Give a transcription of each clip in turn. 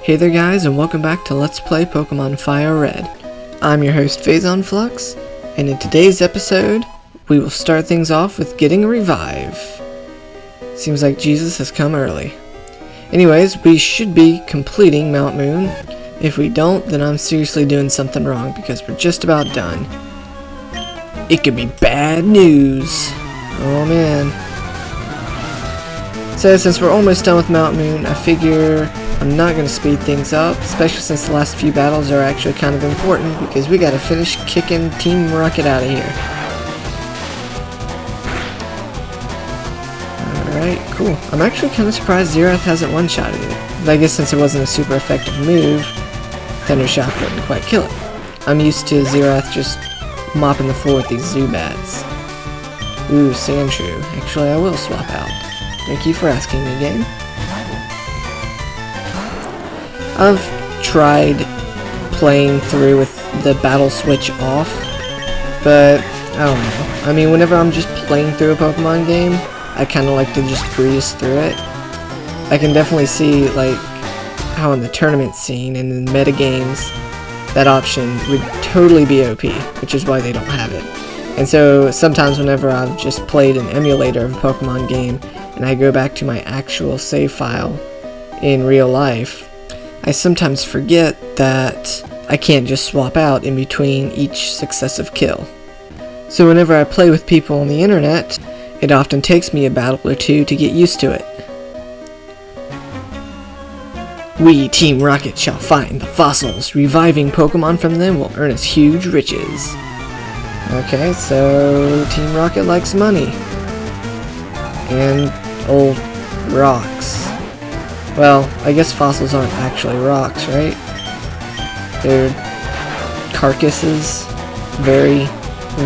Hey there guys, and welcome back to Let's Play Pokémon FireRed. I'm your host PhazonFlux, and in today's episode, we will start things off with getting a revive. Seems like Jesus has come early. Anyways, we should be completing Mount Moon. If we don't, then I'm seriously doing something wrong because we're just about done. It could be bad news. Oh man. So since we're almost done with Mount Moon, I figure I'm not going to speed things up, especially since the last few battles are actually kind of important because we got to finish kicking Team Rocket out of here. Alright, cool. I'm actually kind of surprised Xerath hasn't one-shotted it. But I guess since it wasn't a super effective move, Thunder Shock wouldn't quite kill it. I'm used to Xerath just mopping the floor with these Zubats. Ooh, Sandshrew. Actually, I will swap out. Thank you for asking me, game. I've tried playing through with the battle switch off, but I don't know. I mean, whenever I'm just playing through a Pokemon game, I kind of like to just breeze through it. I can definitely see, like, how in the tournament scene and in meta games, that option would totally be OP, which is why they don't have it. And so sometimes whenever I've just played an emulator of a Pokemon game, and I go back to my actual save file in real life, I sometimes forget that I can't just swap out in between each successive kill. So whenever I play with people on the internet, it often takes me a battle or two to get used to it. We, Team Rocket, shall find the fossils. Reviving Pokemon from them will earn us huge riches. Okay, so Team Rocket likes money. And old rocks. Well, I guess fossils aren't actually rocks, right? They're carcasses. Very,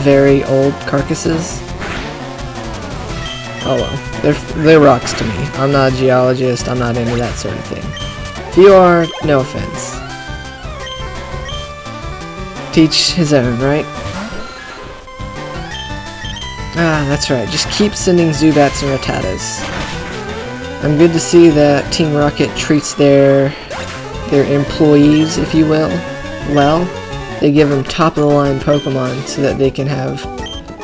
very old carcasses. Oh well, they're rocks to me. I'm not a geologist, I'm not into that sort of thing. If you are, no offense. Teach his own, right? Ah, that's right, just keep sending Zubats and Rattatas. I'm good to see that Team Rocket treats their employees, if you will, well. They give them top-of-the-line Pokemon so that they can have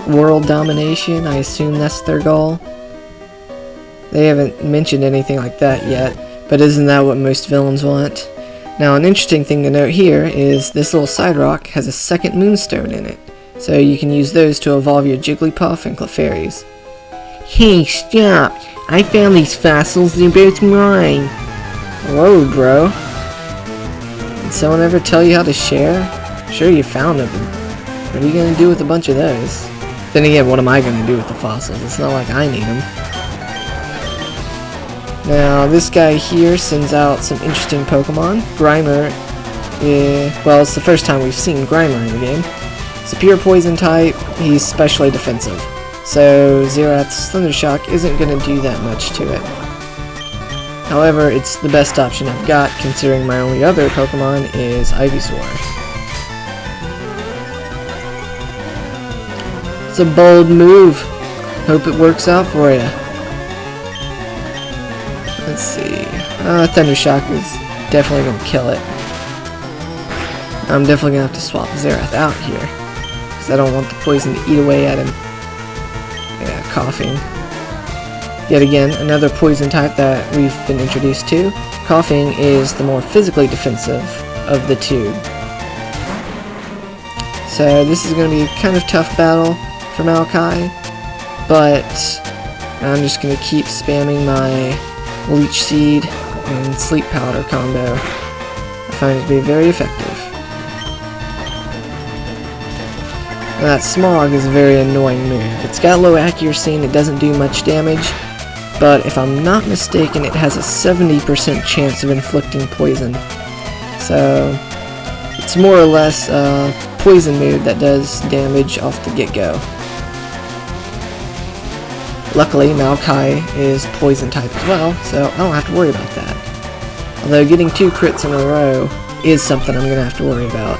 world domination. I assume that's their goal. They haven't mentioned anything like that yet, but isn't that what most villains want? Now, an interesting thing to note here is this little side rock has a second Moonstone in it, so you can use those to evolve your Jigglypuff and Clefairies. Hey, stop! I found these fossils, they're both mine! Whoa, bro. Did someone ever tell you how to share? Sure, you found them. What are you gonna do with a bunch of those? Then again, what am I gonna do with the fossils? It's not like I need them. Now, this guy here sends out some interesting Pokemon. Grimer, well, it's the first time we've seen Grimer in the game. It's a pure poison type, he's specially defensive. So Xerath's Thunder Shock isn't going to do that much to it. However, it's the best option I've got, considering my only other Pokemon is Ivysaur. It's a bold move. Hope it works out for you. Let's see. Thunder Shock is definitely going to kill it. I'm definitely going to have to swap Xerath out here, because I don't want the poison to eat away at him. Yeah, Coughing. Yet again, another poison type that we've been introduced to. Coughing is the more physically defensive of the two. So this is going to be a kind of tough battle for Maokai, but I'm just going to keep spamming my Leech Seed and Sleep Powder combo. I find it to be very effective. And that Smog is a very annoying move. It's got low accuracy and it doesn't do much damage, but if I'm not mistaken, it has a 70% chance of inflicting poison. So it's more or less a poison move that does damage off the get-go. Luckily, Maokai is poison type as well, so I don't have to worry about that. Although getting 2 crits in a row is something I'm going to have to worry about.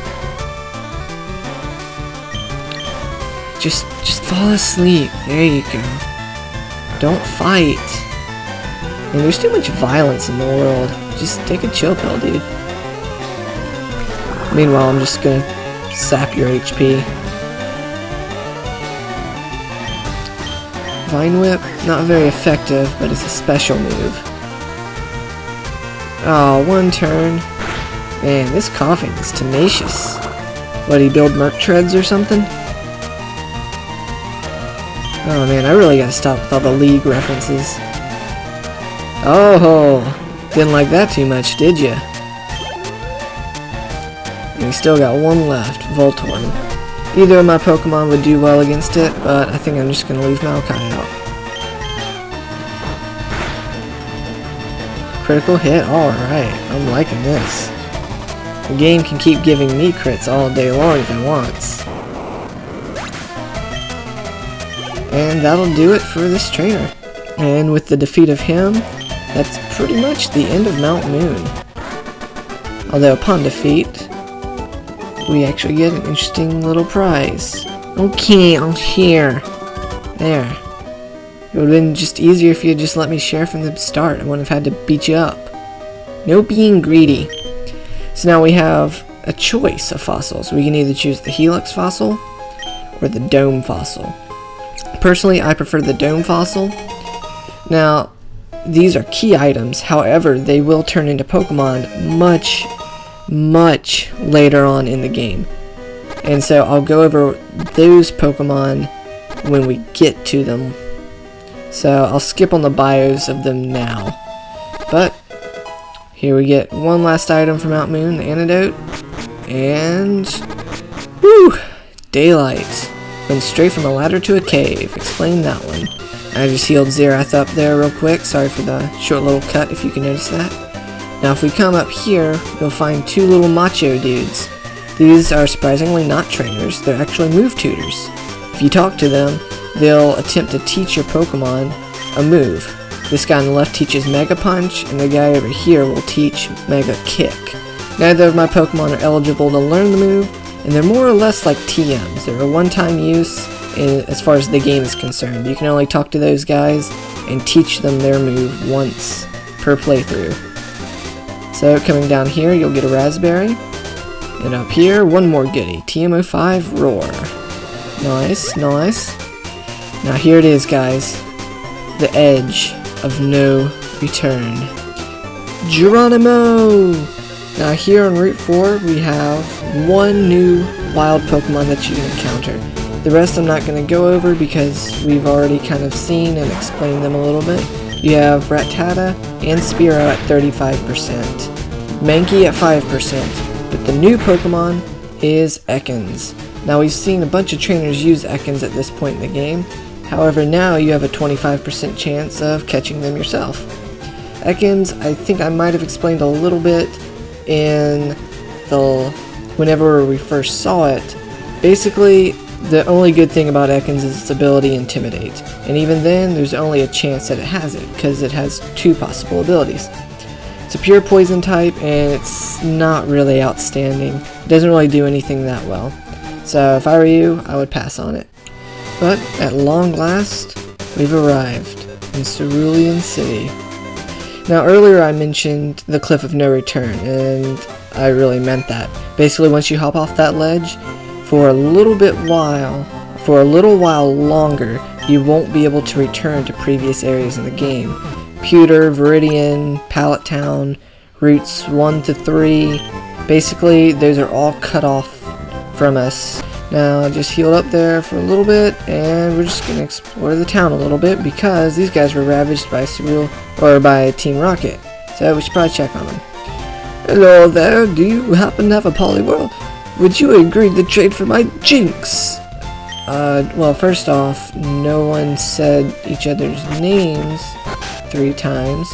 Just fall asleep. There you go. Don't fight. I mean, there's too much violence in the world. Just take a chill pill, dude. Meanwhile, I'm just gonna sap your HP. Vine Whip, not very effective, but it's a special move. Oh, one turn. Man, this coughing is tenacious. What, do you build Merc Treads or something? Oh man, I really gotta stop with all the League references. Oh, didn't like that too much, did ya? And we still got one left, Voltorb. Either of my Pokemon would do well against it, but I think I'm just gonna leave Maokai out. Critical hit? Alright, I'm liking this. The game can keep giving me crits all day long if it wants. And that'll do it for this trainer. And with the defeat of him, that's pretty much the end of Mount Moon. Although upon defeat, we actually get an interesting little prize. Okay, I'll share. There. It would have been just easier if you had just let me share from the start. I wouldn't have had to beat you up. No being greedy. So now we have a choice of fossils. We can either choose the Helix fossil or the Dome fossil. Personally, I prefer the Dome fossil. Now, these are key items. However, they will turn into Pokemon much later on in the game. And so I'll go over those Pokemon when we get to them. So I'll skip on the bios of them now. But here we get one last item from Mount Moon, the antidote. And whew, daylight. Went straight from a ladder to a cave. Explain that one. I just healed Xerath up there real quick. Sorry for the short little cut, if you can notice that. Now if we come up here, you'll find two little macho dudes. These are surprisingly not trainers, they're actually move tutors. If you talk to them, they'll attempt to teach your Pokemon a move. This guy on the left teaches Mega Punch, and the guy over here will teach Mega Kick. Neither of my Pokemon are eligible to learn the move, and they're more or less like TMs. They're a one-time use as far as the game is concerned. You can only talk to those guys and teach them their move once per playthrough. So coming down here, you'll get a Raspberry. And up here, one more goodie, TM05 Roar. Nice, nice. Now here it is, guys. The edge of no return. Geronimo! Now here on Route 4, we have one new wild Pokemon that you can encounter. The rest I'm not going to go over because we've already kind of seen and explained them a little bit. You have Rattata and Spearow at 35%. Mankey at 5%. But the new Pokemon is Ekans. Now we've seen a bunch of trainers use Ekans at this point in the game. However, now you have a 25% chance of catching them yourself. Ekans, I think I might have explained a little bit in whenever we first saw it. Basically, the only good thing about Ekans is its ability Intimidate. And even then, there's only a chance that it has it, because it has two possible abilities. It's a pure poison type, and it's not really outstanding. It doesn't really do anything that well. So if I were you, I would pass on it. But at long last, we've arrived in Cerulean City. Now earlier I mentioned the Cliff of No Return, and I really meant that. Basically, once you hop off that ledge, for a little while longer, you won't be able to return to previous areas in the game. Pewter, Viridian, Pallet Town, routes 1 to 3, basically those are all cut off from us. Now just healed up there for a little bit, and we're just gonna explore the town a little bit because these guys were ravaged by by Team Rocket, so we should probably check on them. Hello there, do you happen to have a Poliwhirl? Would you agree to trade for my Jinx? Well, first off, no one said each other's names 3 times,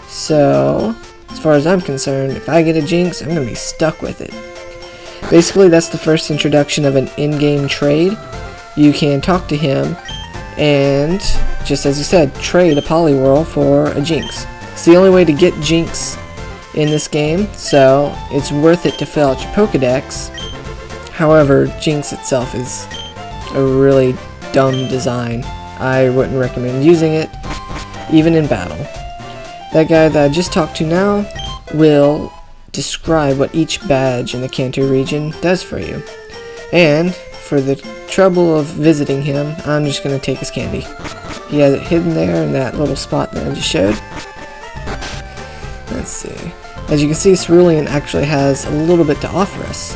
so as far as I'm concerned, if I get a Jinx, I'm gonna be stuck with it. Basically, that's the first introduction of an in-game trade. You can talk to him and, just as you said, trade a Poliwhirl for a Jinx. It's the only way to get Jinx in this game, so it's worth it to fill out your Pokedex. However, Jinx itself is a really dumb design. I wouldn't recommend using it, even in battle. That guy that I just talked to now will describe what each badge in the Kanto region does for you. And for the trouble of visiting him, I'm just going to take his candy. He has it hidden there in that little spot that I just showed. Let's see. As you can see, Cerulean actually has a little bit to offer us.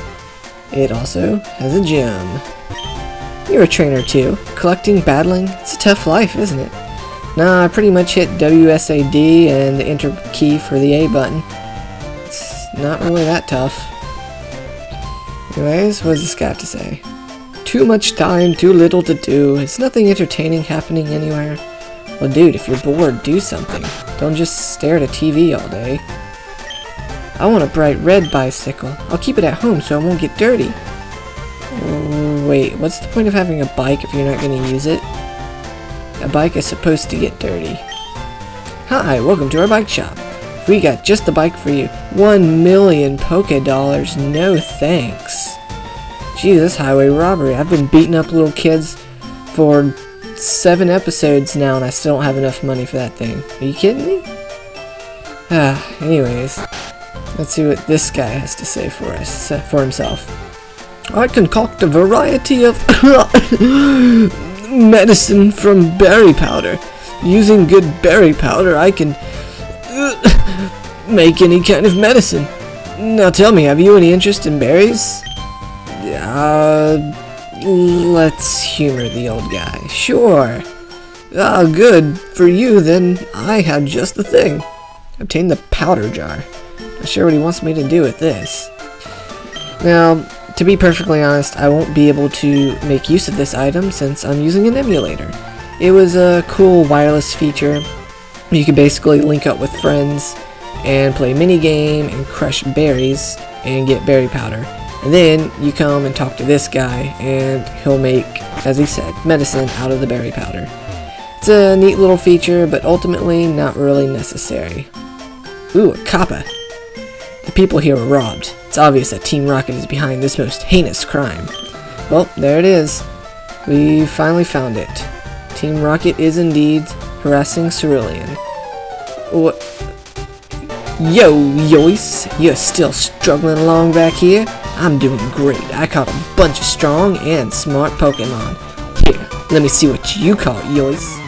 It also has a gym. You're a trainer too. Collecting, battling, it's a tough life, isn't it? Nah, I pretty much hit WSAD and the enter key for the A button. It's not really that tough. Anyways, what does this guy have to say? Too much time, too little to do. Is nothing entertaining happening anywhere? Well, dude, if you're bored, do something. Don't just stare at a TV all day. I want a bright red bicycle. I'll keep it at home so it won't get dirty. Wait, what's the point of having a bike if you're not going to use it? A bike is supposed to get dirty. Hi, welcome to our bike shop. We got just the bike for you. 1 million Poké Dollars, no thanks. Jesus, highway robbery. I've been beating up little kids for 7 episodes now and I still don't have enough money for that thing. Are you kidding me? Anyways, let's see what this guy has to say for himself. I concoct a variety of medicine from berry powder. Using good berry powder, I can make any kind of medicine. Now tell me, have you any interest in berries? Let's humor the old guy. Sure. Good. For you, then, I have just the thing. Obtain the powder jar. Not sure what he wants me to do with this. Now, to be perfectly honest, I won't be able to make use of this item since I'm using an emulator. It was a cool wireless feature. You could basically link up with friends and play a mini game and crush berries and get berry powder. And then you come and talk to this guy and he'll make, as he said, medicine out of the berry powder. It's a neat little feature, but ultimately not really necessary. Ooh, a kappa. The people here were robbed. It's obvious that Team Rocket is behind this most heinous crime. Well, there it is. We finally found it. Team Rocket is indeed harassing Cerulean. What? Yo, Yois, you're still struggling along back here? I'm doing great. I caught a bunch of strong and smart Pokemon. Here, let me see what you caught, Yois.